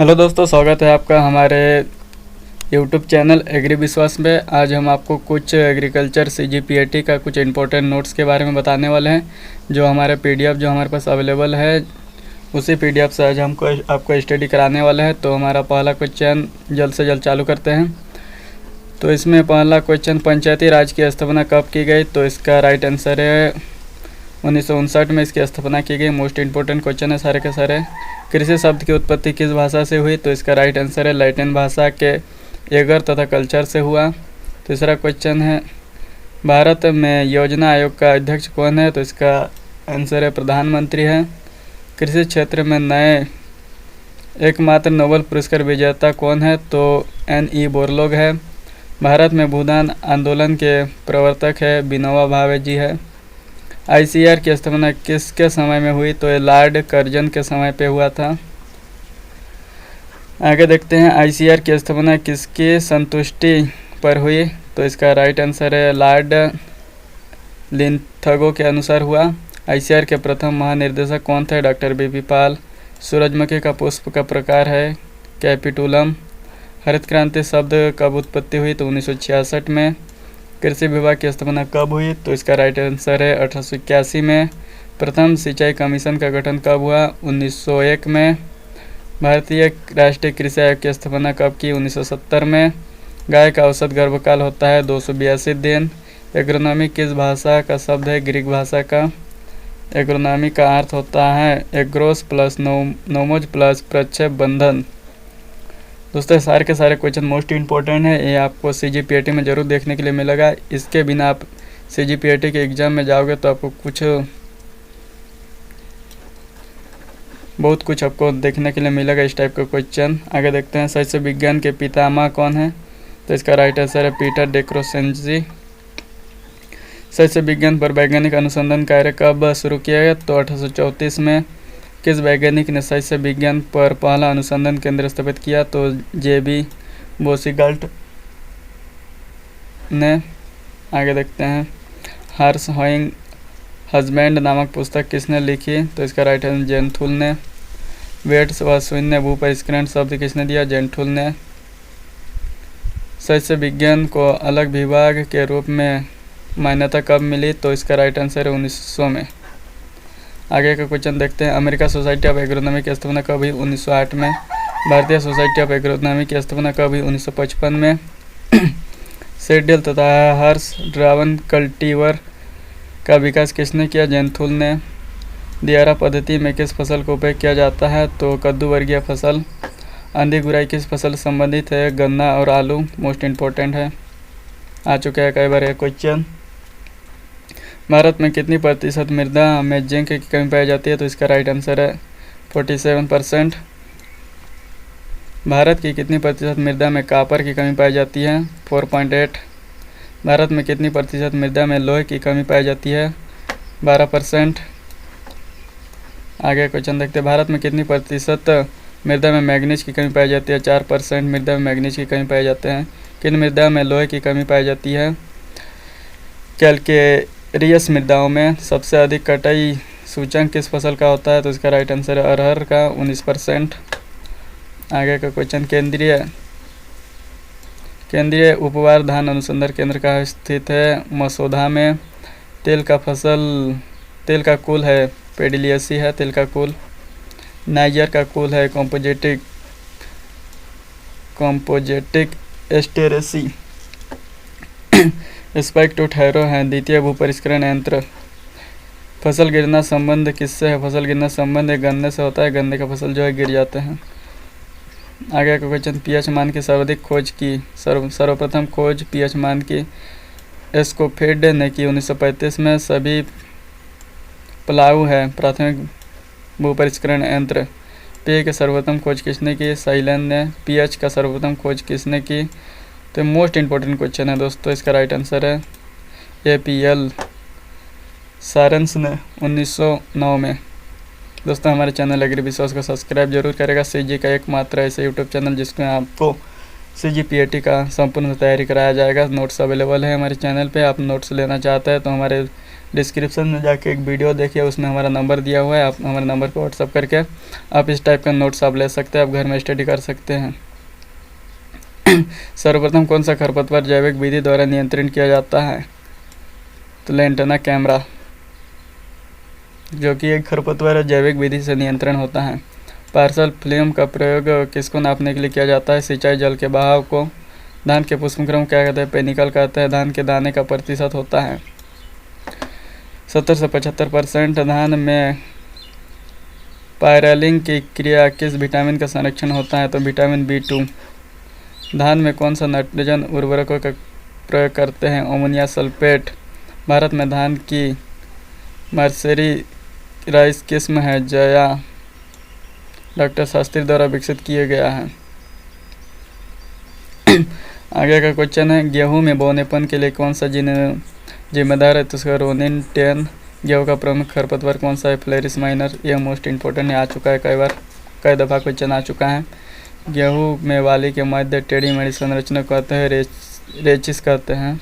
Hello दोस्तों, स्वागत है आपका हमारे यूट्यूब चैनल एग्री विश्वास में। आज हम आपको कुछ एग्रीकल्चर CGPAT का कुछ इंपॉर्टेंट नोट्स के बारे में बताने वाले हैं, जो हमारे PDF जो हमारे पास अवेलेबल है, उसी PDF से आज हमको आपको स्टडी कराने वाले हैं। तो हमारा पहला क्वेश्चन जल्द से जल्द चालू करते हैं। तो इसमें पहला क्वेश्चन, पंचायती राज की स्थापना कब की गई? तो इसका राइट आंसर है 1959 में इसकी स्थापना की गई। मोस्ट इंपॉर्टेंट क्वेश्चन है सारे के सारे। कृषि शब्द की उत्पत्ति किस भाषा से हुई? तो इसका राइट आंसर है लैटिन भाषा के एगर तथा कल्चर से हुआ। तीसरा क्वेश्चन है, भारत में योजना आयोग का अध्यक्ष कौन है? तो इसका आंसर है प्रधानमंत्री है। कृषि क्षेत्र में नए एकमात्र नोबेल पुरस्कार विजेता कौन है? तो NE बोरलोग है। भारत में भूदान आंदोलन के प्रवर्तक है विनोबा भावे जी है। ICAR की स्थापना किसके समय में हुई? तो ये लॉर्ड कर्जन के समय पे हुआ था। आगे देखते हैं, ICAR की स्थापना किसकी संतुष्टि पर हुई? तो इसका राइट आंसर है लॉर्ड लिंथगो के अनुसार हुआ। ICAR के प्रथम महानिर्देशक कौन थे? डॉक्टर BP पाल। सूरजमुखी का पुष्प का प्रकार है कैपिटुलम। हरित क्रांति शब्द कब उत्पत्ति हुई? तो 1966 में। कृषि विभाग की स्थापना कब हुई? तो इसका राइट आंसर है 1881 में। प्रथम सिंचाई कमीशन का गठन कब हुआ? 1901 में। भारतीय राष्ट्रीय कृषि आयोग की स्थापना कब की? 1970 में। गाय का औसत गर्भकाल होता है 282 दिन। एग्रोनॉमी किस भाषा का शब्द है? ग्रीक भाषा का। एग्रोनॉमी का अर्थ होता है एग्रोस प्लस नोमोज प्लस प्रक्षेप बंधन। दोस्तों, सारे के सारे क्वेश्चन मोस्ट इंपॉर्टेंट है, ये आपको CGPAT में ज़रूर देखने के लिए मिलेगा। इसके बिना आप CGPAT के एग्ज़ाम में जाओगे तो आपको बहुत कुछ आपको देखने के लिए मिलेगा इस टाइप का क्वेश्चन। आगे देखते हैं, शस्य विज्ञान के पितामह कौन है? तो इसका राइट आंसर है पीटर डेक्रोसेंजी। शस्य विज्ञान पर वैज्ञानिक अनुसंधान कार्य कब शुरू किया गया? तो 1834 में। किस वैज्ञानिक ने शस्य विज्ञान पर पहला अनुसंधान केंद्र स्थापित किया? तो JB बोसिगाल्ट ने। आगे देखते हैं, हर्ष होइंग हस्बैंड नामक पुस्तक किसने लिखी? तो इसका राइट आंसर जेंथुल ने। वेट्स व शून्य भूपरिष्करण शब्द किसने दिया? जेंथुल ने। शस्य विज्ञान को अलग विभाग के रूप में मान्यता कब मिली? तो इसका राइट आंसर है 1900 में। आगे का क्वेश्चन देखते हैं, अमेरिका सोसाइटी ऑफ एग्रोनॉमी की स्थापना कब हुई? 1908 में। भारतीय सोसाइटी ऑफ एग्रोनॉमी की स्थापना कब हुई? 1955 में। शेड्यूल तथा हर्ष ड्रावन कल्टीवर का विकास किसने किया? जेंथुल ने। दियारा पद्धति में किस फसल को उपयोग किया जाता है? तो कद्दू वर्गीय फसल। आंधी गुराई किस फसल से संबंधित है? गन्ना और आलू। मोस्ट इम्पोर्टेंट है, आ चुका है कई बार यह क्वेश्चन। भारत में कितनी प्रतिशत मृदा में जिंक की कमी पाई जाती है? तो इसका राइट आंसर है 47%। भारत की कितनी प्रतिशत मृदा में कॉपर की कमी पाई जाती है? 4.8। भारत में कितनी प्रतिशत मृदा में लोहे की कमी पाई जाती है? 12%। आगे क्वेश्चन देखते हैं, भारत में कितनी प्रतिशत मृदा में मैग्नीज की कमी पाई जाती है? 4% मृदा में मैग्नीज की कमी पाई जाते हैं। किन मृदा में लोहे की कमी पाई जाती है? कैल्केरियस मृदाओं में। सबसे अधिक कटाई सूचक किस फसल का होता है? तो इसका राइट आंसर है अरहर का 19%। आगे का क्वेश्चन, केंद्रीय उपवार धान अनुसंधान केंद्र कहाँ स्थित है? मसौदा में। तेल का कुल है पेडिलियसी है तेल का कुल। नाइजर का कुल है कॉम्पोजेटिक एस्टेरेसी। स्पाइक टू ठहरो है द्वितीय भूपरिष्करण यंत्र। फसल गिरना संबंध किससे है? फसल गिरना संबंध गन्ने से होता है, गन्ने का फसल जो है गिर जाते हैं। आगे का क्वेश्चन, pH मान की सर्वाधिक खोज की सर्वप्रथम खोज pH मान की एस्कोफिड ने की 1935 में। सभी प्लाऊ है प्राथमिक भूपरिष्करण यंत्र। pH की सर्वप्रथम खोज किसने की? साइलन ने। pH का सर्वप्रथम खोज किसने की? तो मोस्ट इंपॉर्टेंट क्वेश्चन है दोस्तों, इसका राइट आंसर है APL सारेंस ने 1909 में। दोस्तों, हमारे चैनल एग्री विश्वास को सब्सक्राइब जरूर करेगा। CG का एकमात्र ऐसा यूट्यूब चैनल जिसमें आपको CGPAT का संपूर्ण तैयारी कराया जाएगा। नोट्स अवेलेबल है हमारे चैनल पे। आप नोट्स लेना चाहते हैं तो हमारे डिस्क्रिप्शन में जाके एक वीडियो देखिए, उसमें हमारा नंबर दिया हुआ है। आप हमारे नंबर पर व्हाट्सअप करके आप इस टाइप का नोट्स आप ले सकते हैं, आप घर में स्टडी कर सकते हैं। सर्वप्रथम कौन सा खरपतवार जैविक विधि द्वारा नियंत्रण किया जाता है? तो लेंटेना कैमरा, जो कि एक खरपतवार है, जैविक विधि से नियंत्रण होता है। पार्सल फिल्म का प्रयोग किसको नापने के लिए किया जाता है? सिंचाई जल के बहाव को। धान के पुष्पक्रम क्या कहते हैं? पेनिकल कहते हैं। धान के दाने का प्रतिशत होता है 70 से 75%। धान में पायरेलिंग की क्रिया किस विटामिन का संरक्षण होता है? तो विटामिन B2। धान में कौन सा नाइट्रोजन उर्वरकों का प्रयोग करते हैं? Ammonia sulphate. भारत में धान की मर्सरी राइस किस्म है? जया। डॉक्टर शास्त्री द्वारा विकसित किया गया है। आगे का क्वेश्चन है, गेहूं में बौनेपन के लिए कौन सा जीन जिम्मेदार है? तो उसका रोनिन 10। गेहूं का प्रमुख खरपतवार कौन सा है? Phalaris minor. यह मोस्ट इंपॉर्टेंट है, आ चुका है कई दफ़ा क्वेश्चन आ चुका है। गेहूं में वाली के मध्य टेढ़ी मेढ़ी संरचना कहते हैं रेचिस कहते हैं।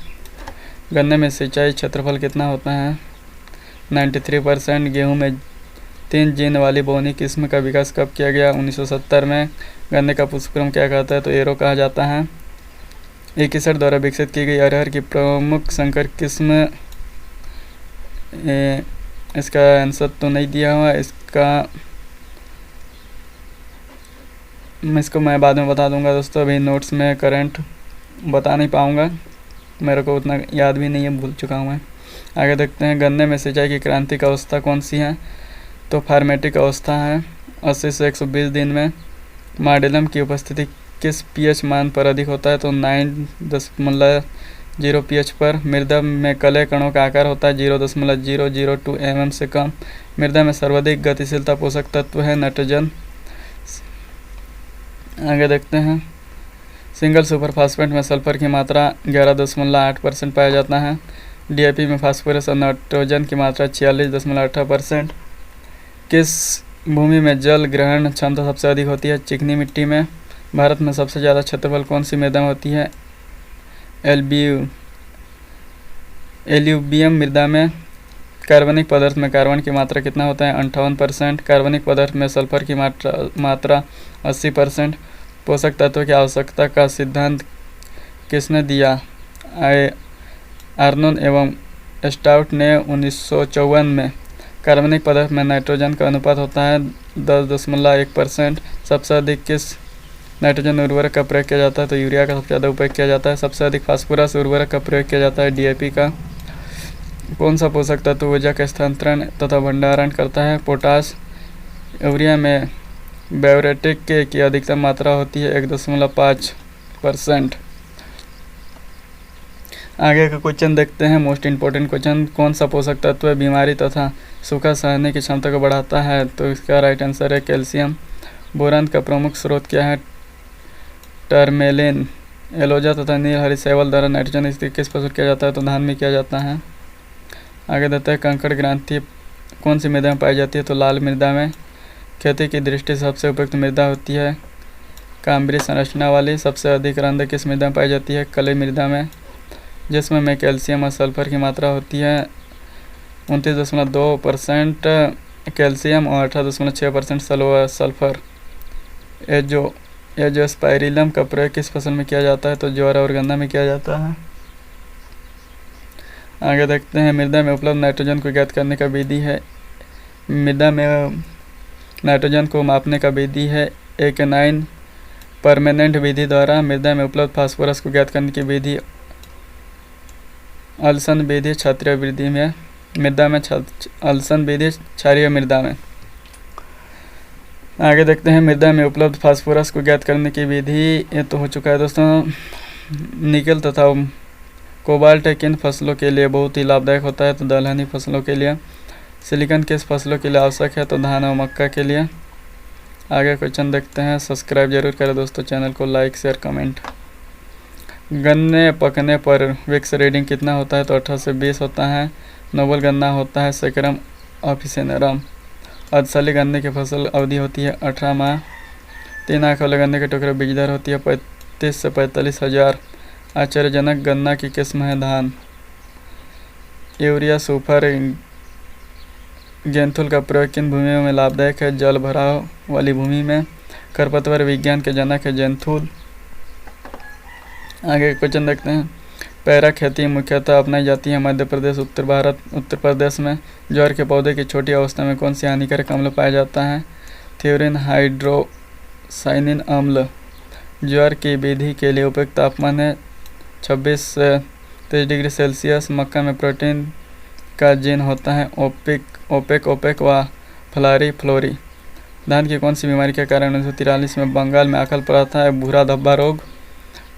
गन्ने में सिंचाई क्षेत्रफल कितना होता है? 93%। गेहूं में 3 जीन वाली बोनी किस्म का विकास कब किया गया? 1970 में। गन्ने का पुष्पक्रम क्या कहता है? तो एरो कहा जाता है। 21 द्वारा विकसित की गई अरहर की प्रमुख संकर किस्म, इसका आंसर तो नहीं दिया हुआ, इसको मैं बाद में बता दूंगा दोस्तों। अभी नोट्स में करंट बता नहीं पाऊंगा, मेरे को उतना याद भी नहीं है, भूल चुका हूँ मैं। आगे देखते हैं, गन्ने में सिंचाई की क्रांतिक अवस्था कौन सी है? तो फार्मेटिक अवस्था है 80 से 120 दिन में। मार्डिलम की उपस्थिति किस pH मान पर अधिक होता है? तो 9.0 pH पर। मृदा में कले कणों का आकार होता है 0.002 mm से कम। मृदा में सर्वाधिक गतिशीलता पोषक तत्व है नाइट्रोजन। आगे देखते हैं, सिंगल सुपर फास्फेट में सल्फर की मात्रा 11.8% पाया जाता है। DAP में फास्फोरस और नाइट्रोजन की मात्रा 46.8%। किस भूमि में जल ग्रहण क्षमता सबसे अधिक होती है? चिकनी मिट्टी में। भारत में सबसे ज़्यादा क्षेत्रफल कौन सी मृदा में होती है? एल्यूबियम मृदा में। कार्बनिक पदार्थ में कार्बन की मात्रा कितना होता है? 58%। कार्बनिक पदार्थ में सल्फर की मात्रा 80%। पोषक तत्व की आवश्यकता का सिद्धांत किसने दिया? आर्नोन एवं स्टाउट ने 1954 में। कार्बनिक पदार्थ में नाइट्रोजन का अनुपात होता है 10.1%। सबसे अधिक किस नाइट्रोजन उर्वरक का प्रयोग किया जाता है? तो यूरिया का सबसे ज़्यादा उपयोग किया जाता है। सबसे अधिक फास्फोरस उर्वरक का प्रयोग किया जाता है DAP का। कौन सा पोषक तत्व ऊर्जा का स्थानांतरण तथा भंडारण करता है? पोटास। यूरिया में ब्यूरेटिक की अधिकतम मात्रा होती है 1.5%। आगे का क्वेश्चन देखते हैं, मोस्ट इंपॉर्टेंट क्वेश्चन। कौन सा पोषक तत्व बीमारी तथा सूखा सहने की क्षमता को बढ़ाता है? तो इसका राइट आंसर है कैल्शियम। बोरान का प्रमुख स्रोत क्या है? टर्मेलिन। एलोजा तथा नील हरी शैवाल द्वारा नाइट्रोजन स्थिति किस फसल किया जाता है? तो धान में किया जाता है। आगे देते हैं, कंकड़ ग्रांथि कौन सी मृदा में पाई जाती है? तो लाल मृदा में। खेती की दृष्टि से सबसे उपयुक्त मृदा होती है काम्बरी संरचना वाली। सबसे अधिक रंध्र किस मृदा में पाई जाती है? कली मृदा में, जिसमें कैल्शियम और सल्फर की मात्रा होती है 29.2% कैल्शियम और 18.6% सल्फर। एजोस्पाइरिलम का प्रयोग किस फसल में किया जाता है? तो ज्वार और गन्ना में किया जाता है। आगे देखते हैं, मृदा में उपलब्ध नाइट्रोजन को ज्ञात करने का विधि है। मृदा में नाइट्रोजन को मापने का विधि है A9 परमानेंट विधि द्वारा। मृदा में उपलब्ध फास्फोरस को ज्ञात करने की विधि अल्सन विधि क्षारीय वृद्धि में। मृदा में अल्सन विधि क्षारीय मृदा में। आगे देखते हैं, मृदा में उपलब्ध फास्फोरस को ज्ञात करने की विधि। ये तो हो चुका है दोस्तों। निकल तथा कोबाल्ट किन फसलों के लिए बहुत ही लाभदायक होता है? तो दलहनी फसलों के लिए। सिलिकॉन किस फसलों के लिए आवश्यक है? तो धान और मक्का के लिए। आगे क्वेश्चन देखते हैं, सब्सक्राइब जरूर करें दोस्तों चैनल को, लाइक शेयर कमेंट। गन्ने पकने पर विक्स रीडिंग कितना होता है? तो 18 से 20 होता है। नोबल गन्ना होता है सेक्रम ऑफिसिनेरम। अर्धशाली गन्ने की फसल अवधि होती है 18 माह। 3 आँख वाले गन्ने के टुकड़े बीजदार होती है 30 से 45 हज़ार। आश्चर्यजनक गन्ना की किस्म है धान। यूरिया सुपर गेंथुल का प्रयोग किन भूमियों में लाभदायक है? जल भराव वाली भूमि में। खरपतवार विज्ञान के जनक है जेंथुल। आगे क्वेश्चन देखते हैं। पैरा खेती मुख्यतः अपनाई जाती है मध्य प्रदेश, उत्तर प्रदेश में। ज्वार के पौधे की छोटी अवस्था में कौन सी हानिकारक अम्ल पाया जाता है? थ्योरिन हाइड्रोसाइनिन अम्ल। ज्वार की वृद्धि के लिए उपयुक्त तापमान है 26 से 23 डिग्री सेल्सियस। मक्का में प्रोटीन का जीन होता है ओपेक व फ्लोरी। धान की कौन सी बीमारी के कारण 1943 में बंगाल में अकाल पड़ा था? भूरा धब्बा रोग।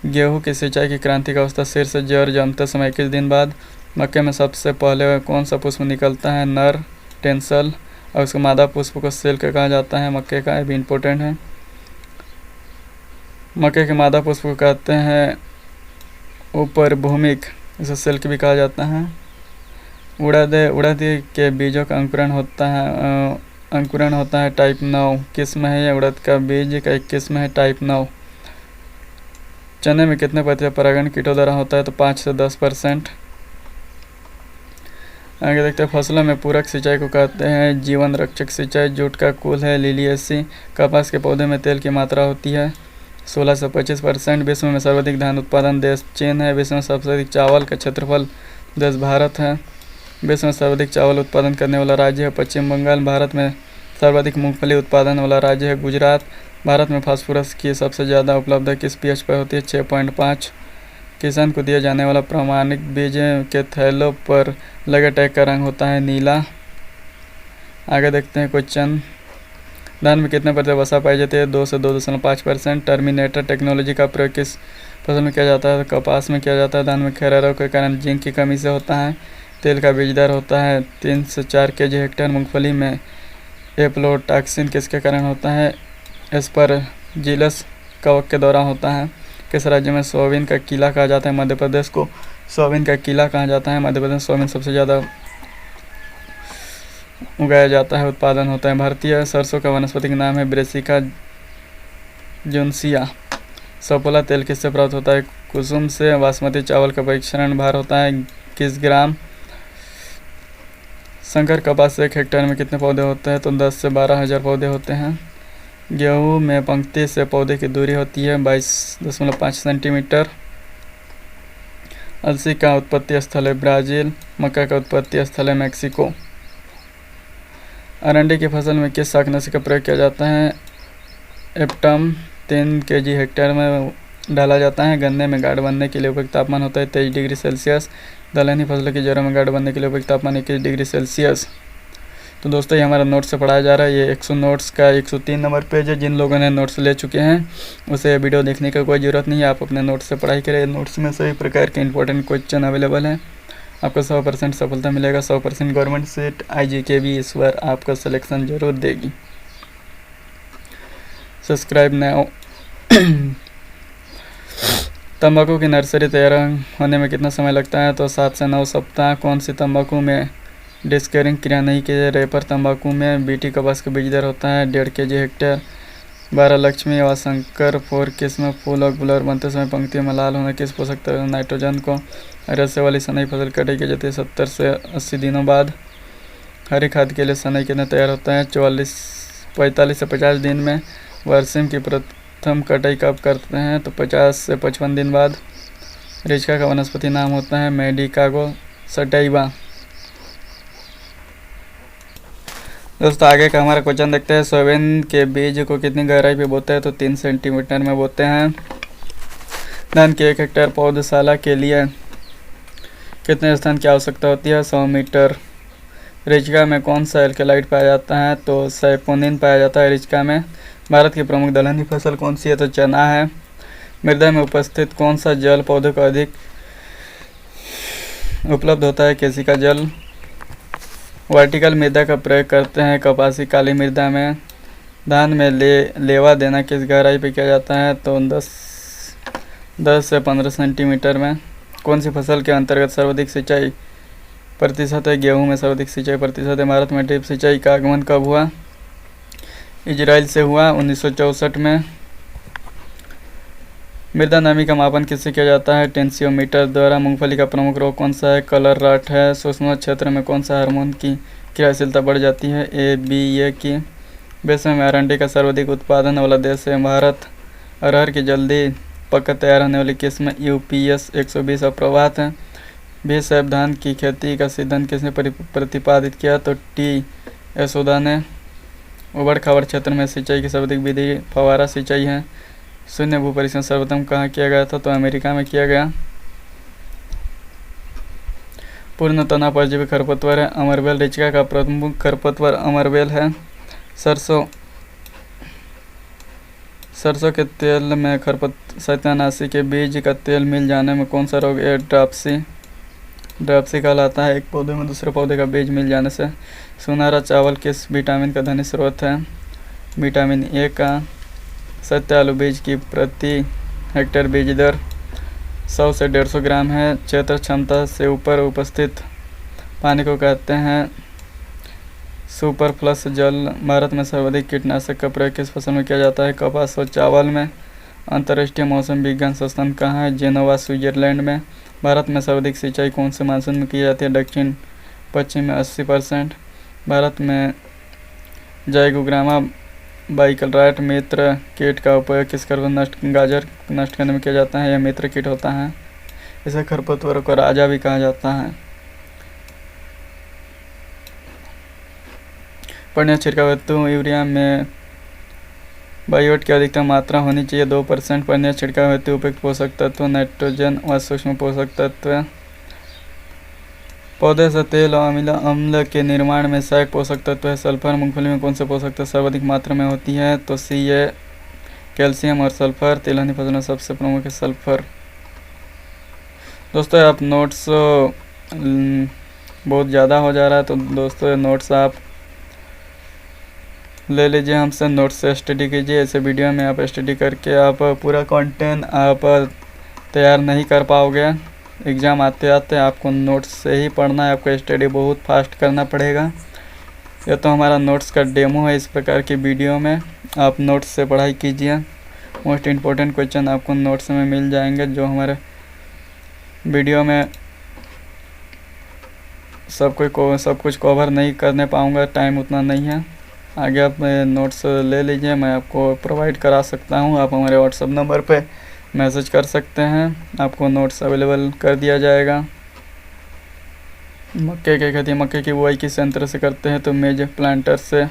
गेहूं की सिंचाई की क्रांतिक अवस्था सिर से जड़ जमते समय 21 दिन बाद। मक्के में सबसे पहले कौन सा पुष्प निकलता है? नर टेंसल। और उसको मादा पुष्प को सिल्क कहा जाता है मक्के का, ये भी इम्पोर्टेंट है। मक्के के मादा पुष्प को कहते हैं ऊपर भूमिक, इसे सिल्क भी कहा जाता है। उड़द के बीजों का अंकुरण होता है टाइप 9 किस्म है यह उड़द का बीज का एक किस्म है टाइप 9। चने में कितने प्रतिशत परागण कीटों द्वारा होता है? तो 5 से 10%। आगे देखते हैं। फसलों में पूरक सिंचाई को कहते हैं जीवन रक्षक सिंचाई। जूट का कुल है लिलिएसी। कपास के पौधे में तेल की मात्रा होती है 16 से 25%। विश्व में सर्वाधिक धान उत्पादन देश चीन है। विश्व में सबसे अधिक चावल का क्षेत्रफल देश भारत है। विश्व में सर्वाधिक चावल उत्पादन करने वाला राज्य है पश्चिम बंगाल। भारत में सर्वाधिक मूंगफली उत्पादन वाला राज्य है गुजरात। भारत में फास्फोरस की सबसे ज़्यादा उपलब्धता किस पीएच पर होती है? 6.5। किसान को दिया जाने वाला प्रमाणिक बीज के थैलों पर लगे टैग का रंग होता है नीला। आगे देखते हैं क्वेश्चन। धान में कितने प्रतिशत वसा पाई जाती है? 2 से 2.5%। टर्मिनेटर टेक्नोलॉजी का प्रयोग किस फसल में किया जाता है? कपास में किया जाता है। धान में खैरा रोग के कारण जिंक की कमी से होता है। तेल का बीज दर होता है 3 से 4 kg हेक्टेयर। मूंगफली में एप्लोटॉक्सिन किसके कारण होता है? एस्परजिलस कवक के दौरान होता है। किस राज्य में सोयाबीन का किला कहा जाता है? मध्य प्रदेश को सोयाबीन का किला कहा जाता है। मध्य प्रदेश में सोयाबीन सबसे ज़्यादा उगाया जाता है, उत्पादन होता है। भारतीय सरसों का वनस्पतिक नाम है ब्रेसिका जुनसिया। सफोला तेल किससे प्राप्त होता है? कुसुम से। बासमती चावल का परीक्षण भार होता है किस ग्राम? संकर कपास से 1 हेक्टेयर में कितने पौधे होते हैं? तो 10 से 12 हज़ार पौधे होते हैं। गेहूं में पंक्ति से पौधे की दूरी होती है 22.5 सेंटीमीटर। अलसी का उत्पत्ति स्थल है ब्राज़ील। मक्का का उत्पत्ति स्थल है मैक्सिको। अरंडी की फसल में किस शाकनाशी का प्रयोग किया जाता है? एप्टम 3 kg हेक्टेयर में डाला जाता है। गन्ने में गाढ़ बनने के लिए उपयुक्त तापमान होता है 23 डिग्री सेल्सियस। दलहनी फसलों की जड़ों में गाढ़ बनने के लिए उपयुक्त तापमान 21 डिग्री सेल्सियस। तो दोस्तों ये हमारा नोट्स से पढ़ाया जा रहा है। ये 100 नोट्स का 103 नंबर पेज है। जिन लोगों ने नोट्स ले चुके हैं उसे वीडियो देखने का कोई ज़रूरत नहीं है, आप अपने नोट्स से पढ़ाई करें। नोट्स में सभी प्रकार के इंपॉर्टेंट क्वेश्चन अवेलेबल हैं। आपको 100% सफलता मिलेगा। 100% गवर्नमेंट सीट IGK भी इस बार आपका सिलेक्शन जरूर देगी। Subscribe now. तंबाकू की नर्सरी तैयार होने में कितना समय लगता है? तो 7 से 9 सप्ताह। कौन सी तंबाकू में डिस्करिंग क्रिया नहीं की जाए? रेपर तंबाकू में। बीटी कपास का बीज दर होता है 1.5 kg हेक्टेयर। 12 लक्ष्मी व शंकर 4 किस्म फूल और गुलाब बनते समय पंक्तियों में लाल होना किस पोषक तत्व नाइट्रोजन को? रस्से वाली सनई फसल कटाई की जाती है 70 से 80 दिनों बाद। हरी खाद के लिए सनई कितना तैयार होता है? 45 से 50 दिन में। बरसीम की प्रथम कटाई कब करते हैं? तो 50 से 55 दिन बाद। रिचका का वनस्पति नाम होता है मेडिकागो सटाइवा। दोस्तों आगे का हमारा क्वेश्चन देखते हैं। सोयाबीन के बीज को कितनी गहराई पे बोते हैं? तो 3 सेंटीमीटर में बोते हैं। धान के 1 हेक्टेयर पौधशाला के लिए कितने स्थान की आवश्यकता होती है? 100 मीटर। रिचका में कौन सा एल्केलाइड पाया जाता है? तो सैपोनिन पाया जाता है रिचका में। भारत की प्रमुख दलहनी फसल कौन सी है? तो चना है। मृदा में उपस्थित कौन सा जल पौधे को अधिक उपलब्ध होता है? केसिका जल। वर्टिकल मृदा का प्रयोग करते हैं कपासी काली मृदा में। धान में लेवा देना किस गहराई पे किया जाता है? तो 10 से 15 सेंटीमीटर में। कौन सी फसल के अंतर्गत सर्वाधिक सिंचाई प्रतिशत है? गेहूं में सर्वाधिक सिंचाई प्रतिशत है। भारत में ड्रिप सिंचाई का आगमन कब हुआ? इजराइल से हुआ 1964 में। मृदा नमी का मापन किससे किया जाता है? टेंसियोमीटर द्वारा। मूंगफली का प्रमुख रोग कौन सा है? कलर रट है। सूक्ष्म क्षेत्र में कौन सा हार्मोन की क्रियाशीलता बढ़ जाती है? ए, बी, ए की। विश्व में अरंडी का सर्वाधिक उत्पादन वाला देश है भारत। अरहर की जल्दी पककर तैयार होने वाली किस्म UPS 120 अप्रभात है। बी, सैब धान की खेती का सिद्धांत किसने प्रतिपादित किया? तो T. यशोदा ने। उबड़ खाबड़ क्षेत्र में सिंचाई की सर्वाधिक विधि फव्वारा सिंचाई है। शून्य भू परीक्षण सर्वप्रथम कहाँ किया गया था? तो अमेरिका में किया गया। पूर्ण तना परजीवी खरपतवार है अमरबेल। रिचिका का प्रमुख खरपतवार अमरबेल है। सरसों के तेल में सत्यानाशी के बीज का तेल मिल जाने में कौन सा रोग है? ड्राप्सी कहलाता है। एक पौधे में दूसरे पौधे का बीज मिल जाने से। सुनहरा चावल किस विटामिन का धनी स्रोत है? विटामिन ए का। सत्य आलू बीज की प्रति हेक्टेयर बीज दर 100 से 150 ग्राम है। क्षेत्र क्षमता से ऊपर उपस्थित पानी को कहते हैं सुपरफ्लस जल। भारत में सर्वाधिक कीटनाशक का प्रयोग किस फसल में किया जाता है? कपास और चावल में। अंतर्राष्ट्रीय मौसम विज्ञान संस्थान कहाँ है? जेनेवा, स्विट्जरलैंड में। भारत में सर्वाधिक सिंचाई कौन से मानसून में की जाती है? दक्षिण पश्चिम में 80%। भारत में जाइगोग्रामा बाइकलराइट मित्र कीट का उपयोग किस गाजर नष्ट करने में किया जाता है? यह मित्र कीट होता है। इसे खरपतवारों को राजा भी कहा जाता है। पड़ने छिड़काव हेतु यूरिया में बायोट की अधिकतम मात्रा होनी चाहिए 2%। पड़ने छिड़काव हेतु उपयुक्त पोषक तत्व नाइट्रोजन व सूक्ष्म पोषक तत्व। पौधे से तेल और अम्ल के निर्माण में सहायक पोषक तत्व है सल्फर। मूंगफली में कौन से पोषक तत्व सर्वाधिक मात्रा में होती है? तो सी, कैल्शियम और सल्फर। तिलहनी फसलों में सबसे प्रमुख है सल्फर। दोस्तों आप नोट्स बहुत ज़्यादा हो जा रहा है तो दोस्तों नोट्स आप ले लीजिए हमसे, नोट्स से स्टडी कीजिए। ऐसे वीडियो में आप स्टडी करके आप पूरा कंटेंट आप तैयार नहीं कर पाओगे। एग्ज़ाम आते आते आपको नोट्स से ही पढ़ना है। आपको स्टडी बहुत फास्ट करना पड़ेगा। यह तो हमारा नोट्स का डेमो है। इस प्रकार की वीडियो में आप नोट्स से पढ़ाई कीजिए। मोस्ट इम्पोर्टेंट क्वेश्चन आपको नोट्स में मिल जाएंगे जो हमारे वीडियो में सब कुछ कवर नहीं करने पाऊँगा, टाइम उतना नहीं है। आगे आप नोट्स ले लीजिए, मैं आपको प्रोवाइड करा सकता हूँ। आप हमारे व्हाट्सएप नंबर पे मैसेज कर सकते हैं, आपको नोट्स अवेलेबल कर दिया जाएगा। मक्के की बुआई किस यंत्र से करते हैं? तो मेज प्लांटर से।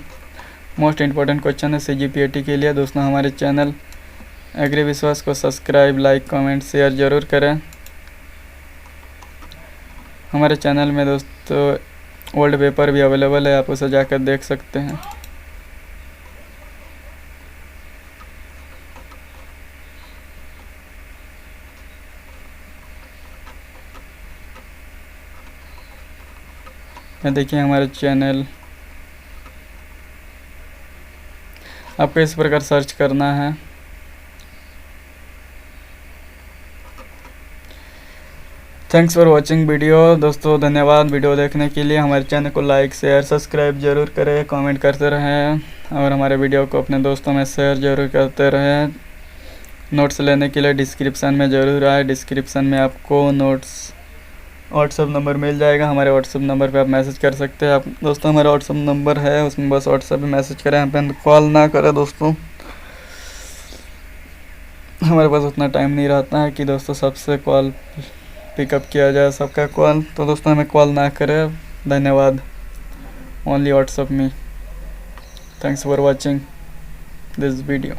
मोस्ट इम्पोर्टेंट क्वेश्चन है CGPAT के लिए। दोस्तों हमारे चैनल एग्री विश्वास को सब्सक्राइब, लाइक, कमेंट, शेयर ज़रूर करें। हमारे चैनल में दोस्तों ओल्ड पेपर भी अवेलेबल है, आप उसे जाकर देख सकते हैं। देखिए हमारे चैनल, आपको इस प्रकार सर्च करना है। Thanks for watching video. दोस्तों धन्यवाद वीडियो देखने के लिए। हमारे चैनल को लाइक, शेयर, सब्सक्राइब जरूर करें, कमेंट करते रहें और हमारे वीडियो को अपने दोस्तों में शेयर जरूर करते रहें। नोट्स लेने के लिए डिस्क्रिप्शन में ज़रूर आए। डिस्क्रिप्शन में आपको नोट्स व्हाट्सअप नंबर मिल जाएगा। हमारे व्हाट्सअप नंबर पे आप मैसेज कर सकते हैं। आप दोस्तों हमारा व्हाट्सअप नंबर है, उसमें बस व्हाट्सअप पे मैसेज करें, यहाँ पे कॉल ना करें। दोस्तों हमारे पास उतना टाइम नहीं रहता है कि दोस्तों सबसे कॉल पिकअप किया जाए, सबका कॉल। तो दोस्तों हमें कॉल ना करें। धन्यवाद। Only WhatsApp me. Thanks for watching this video.